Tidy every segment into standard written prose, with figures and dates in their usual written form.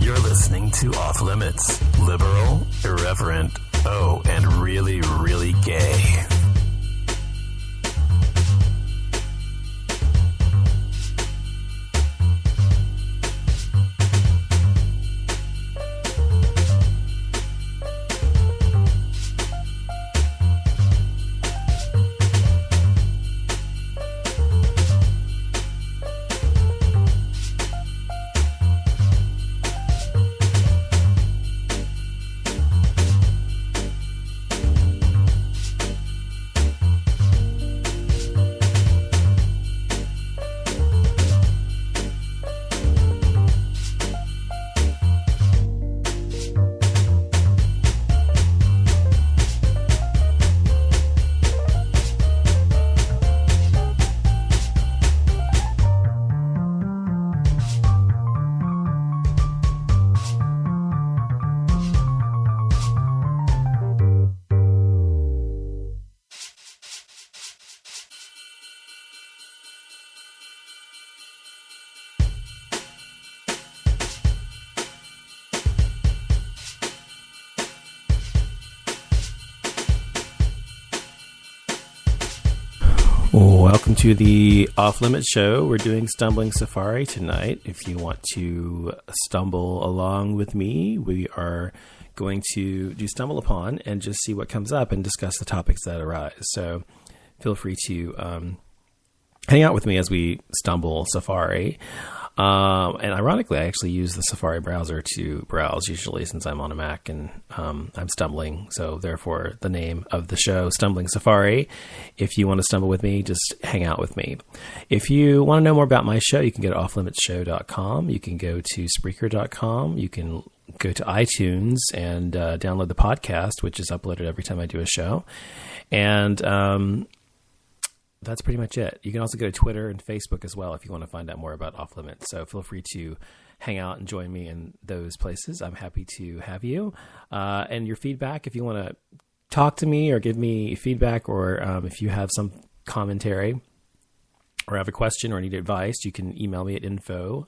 You're listening to Off Limits. Liberal, irreverent, and really, really gay. Welcome to the Off Limits show. We're doing Stumbling Safari tonight. If you want to stumble along with me, we are going to do Stumble Upon and just see what comes up and discuss the topics that arise. So feel free to hang out with me as we stumble Safari. And ironically, I actually use the Safari browser to browse usually since I'm on a Mac and I'm stumbling. So therefore, the name of the show, Stumbling Safari. If you want to stumble with me, just hang out with me. If you want to know more about my show, you can go to offlimitsshow.com. You can go to Spreaker.com. You can go to iTunes and download the podcast, which is uploaded every time I do a show. And that's pretty much it. You can also go to Twitter and Facebook as well if you want to find out more about Off Limits. So feel free to hang out and join me in those places. I'm happy to have you. And your feedback, if you want to talk to me or give me feedback, or if you have some commentary or have a question or need advice, you can email me at info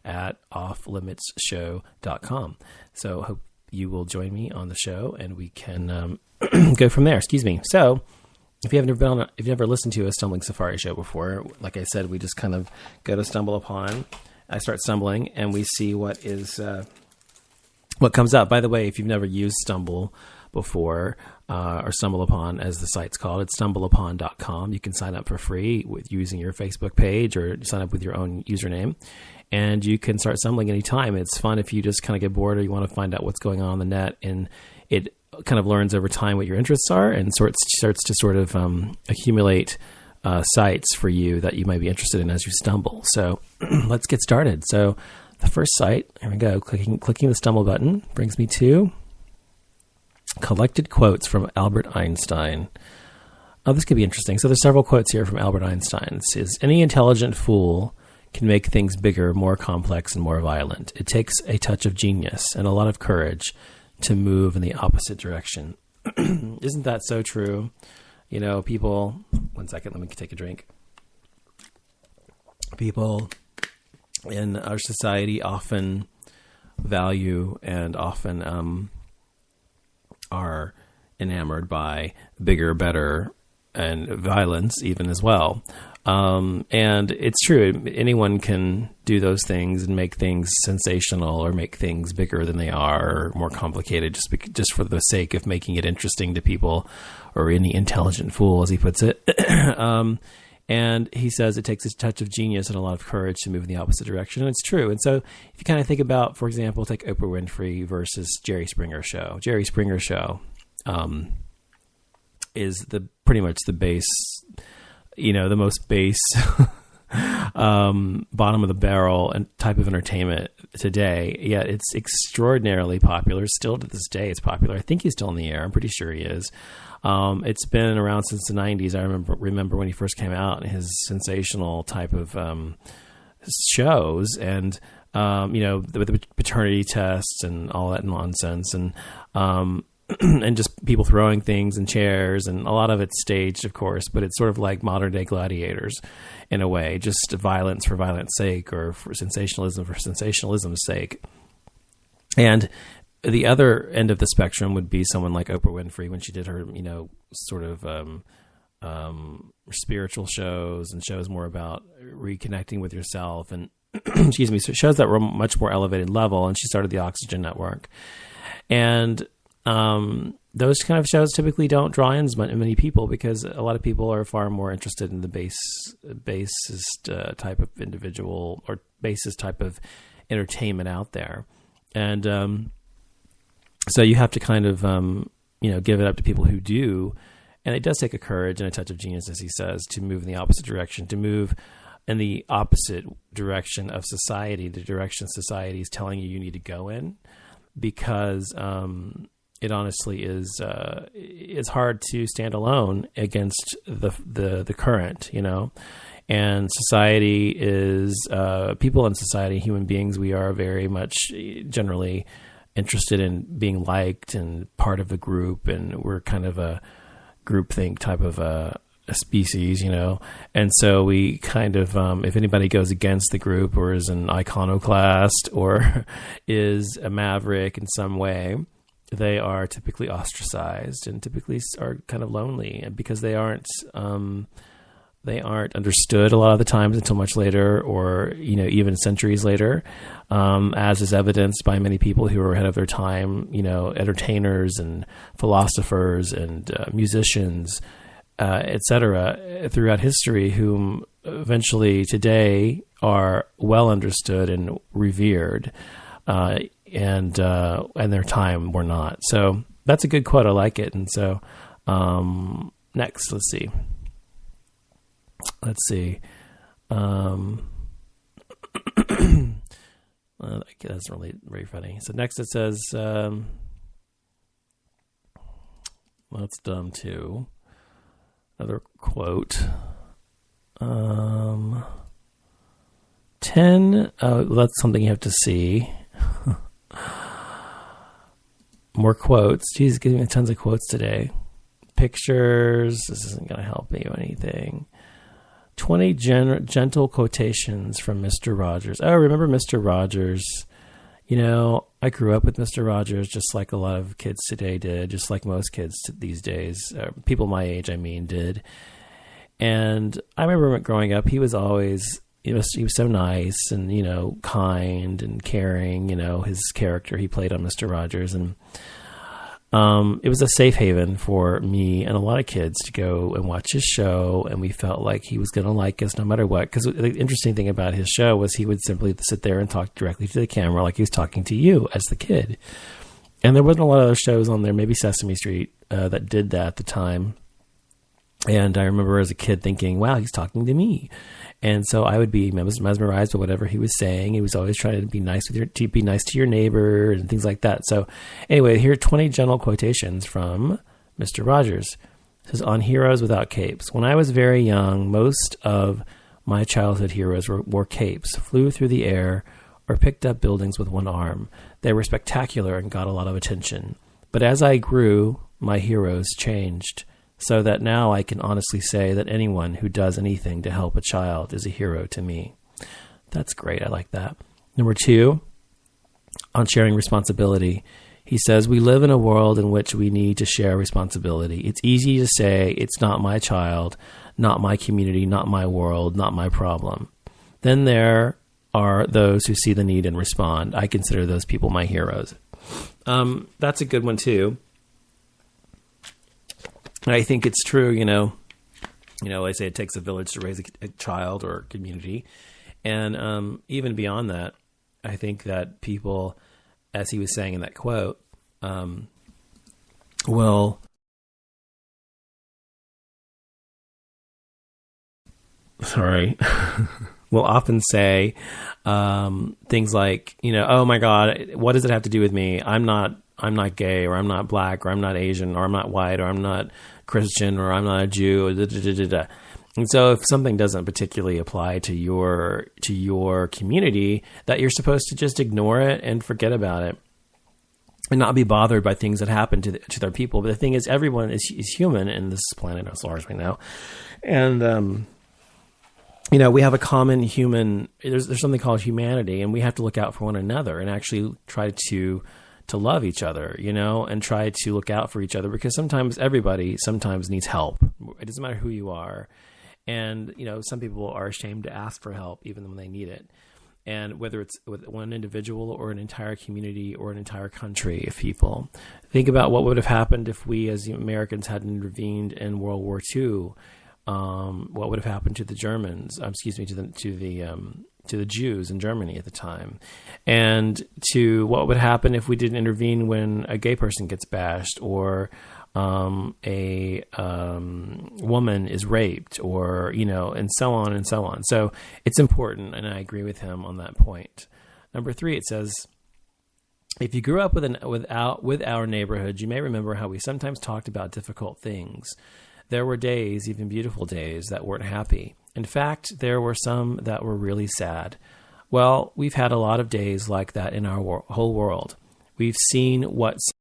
at offlimitsshow.com. So hope you will join me on the show and we can go from there. Excuse me. So if you've never listened to a Stumbling Safari show before, like I said, we just kind of go to Stumble Upon. I start stumbling and we see what comes up. By the way, if you've never used Stumble before, or Stumble Upon as the site's called, it's stumbleupon.com. You can sign up for free with using your Facebook page or sign up with your own username. And you can start stumbling anytime. It's fun if you just kind of get bored or you want to find out what's going on the net, and it kind of learns over time what your interests are and starts to sort of accumulate sites for you that you might be interested in as you stumble. So let's get started. So the first site, here we go, clicking the stumble button brings me to collected quotes from Albert Einstein. Oh, this could be interesting. So there's several quotes here from Albert Einstein. It says, "Any intelligent fool can make things bigger, more complex, and more violent. It takes a touch of genius and a lot of courage to move in the opposite direction." Isn't that so true? You know, people, one second, let me take a drink. People in our society often value and often are enamored by bigger, better, and violence even as well. And it's true. Anyone can do those things and make things sensational or make things bigger than they are or more complicated just for the sake of making it interesting to people, or any intelligent fool, as he puts it. And he says it takes a touch of genius and a lot of courage to move in the opposite direction. And it's true. And so if you kind of think about, for example, take Oprah Winfrey versus Jerry Springer show. Jerry Springer show is pretty much the base, the most base, bottom of the barrel and type of entertainment today. Yet it's extraordinarily popular. Still to this day, it's popular. I think he's still in the air. I'm pretty sure he is. It's been around since the 90s. I remember when he first came out, his sensational type of shows, and the paternity tests and all that nonsense. And and just people throwing things and chairs, and a lot of it's staged, of course, but it's sort of like modern day gladiators in a way, just violence for violence sake, or for sensationalism's sake. And the other end of the spectrum would be someone like Oprah Winfrey when she did her, sort of spiritual shows and shows more about reconnecting with yourself and excuse me, so shows that were much more elevated level. And she started the Oxygen Network. And those kind of shows typically don't draw in as many people, because a lot of people are far more interested in the basest type of individual, or basest type of entertainment out there. And so you have to kind of, give it up to people who do. And it does take a courage and a touch of genius, as he says, to move in the opposite direction, to move in the opposite direction of society, the direction society is telling you need to go in, because it honestly is it's hard to stand alone against the current, And society is people in society, human beings. We are very much generally interested in being liked and part of the group, and we're kind of a groupthink type of a species, and so we kind of, if anybody goes against the group, or is an iconoclast, or is a maverick in some way, they are typically ostracized and typically are kind of lonely, because they aren't understood a lot of the times until much later, or even centuries later, as is evidenced by many people who are ahead of their time, entertainers and philosophers and musicians, etc., throughout history, whom eventually today are well understood and revered, and their time were not. So that's a good quote. I like it. And so next, let's see. That's really very funny. So next it says, that's dumb too. Another quote. 10. That's something you have to see. More quotes. Jeez, giving me tons of quotes today. Pictures. This isn't going to help me or anything. 20 gentle quotations from Mr. Rogers. Oh, remember Mr. Rogers? I grew up with Mr. Rogers, just like a lot of kids today did, just like most kids these days, people my age, did. And I remember growing up, he was always, he was so nice and, kind and caring, his character he played on Mr. Rogers. And it was a safe haven for me and a lot of kids to go and watch his show, and we felt like he was going to like us no matter what. Because the interesting thing about his show was he would simply sit there and talk directly to the camera like he was talking to you as the kid. And there wasn't a lot of other shows on there, maybe Sesame Street, that did that at the time. And I remember as a kid thinking, wow, he's talking to me. And so I would be mesmerized by whatever he was saying. He was always trying to be nice to your neighbor and things like that. So anyway, here are 20 gentle quotations from Mr. Rogers. It says, on heroes without capes. When I was very young, most of my childhood heroes wore capes, flew through the air, or picked up buildings with one arm. They were spectacular and got a lot of attention. But as I grew, my heroes changed, so that now I can honestly say that anyone who does anything to help a child is a hero to me. That's great. I like that. Number 2, on sharing responsibility. He says, we live in a world in which we need to share responsibility. It's easy to say, it's not my child, not my community, not my world, not my problem. Then there are those who see the need and respond. I consider those people my heroes. That's a good one too. I think it's true, they say it takes a village to raise a child or a community. And even beyond that, I think that people, as he was saying in that quote, will often say things like, oh my God, what does it have to do with me? I'm not gay, or I'm not black, or I'm not Asian, or I'm not white, or I'm not Christian, or I'm not a Jew. And so if something doesn't particularly apply to your community, that you're supposed to just ignore it and forget about it. and not be bothered by things that happen to their people. But the thing is, everyone is human in this planet as far as we know. And, we have a common human, there's something called humanity, and we have to look out for one another and actually try to love each other, and try to look out for each other, because everybody sometimes needs help. It doesn't matter who you are. And, some people are ashamed to ask for help even when they need it. And whether it's with one individual or an entire community or an entire country of people, think about what would have happened if we as Americans hadn't intervened in World War II. What would have happened to the Germans? To the Jews in Germany at the time, and to what would happen if we didn't intervene when a gay person gets bashed, or a woman is raped, or and so on and so on. So it's important, and I agree with him on that point. Number 3, it says, if you grew up with our neighborhood, you may remember how we sometimes talked about difficult things. There were days, even beautiful days, that weren't happy. In fact, there were some that were really sad. Well, we've had a lot of days like that in our whole world. We've seen what's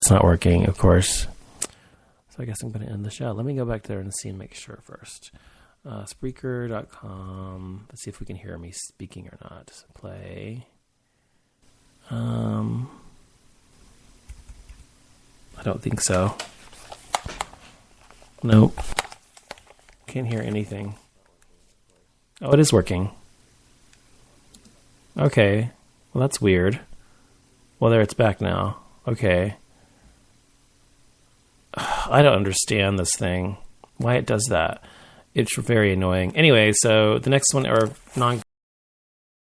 not working, of course. So I guess I'm going to end the show. Let me go back there and see and make sure first. Spreaker.com. Let's see if we can hear me speaking or not. Play. I don't think so. Nope. Can't hear anything. Oh, it is working. Okay. Well, that's weird. Well, there, it's back now. Okay. I don't understand this thing. Why it does that. It's very annoying. Anyway, so the next one are non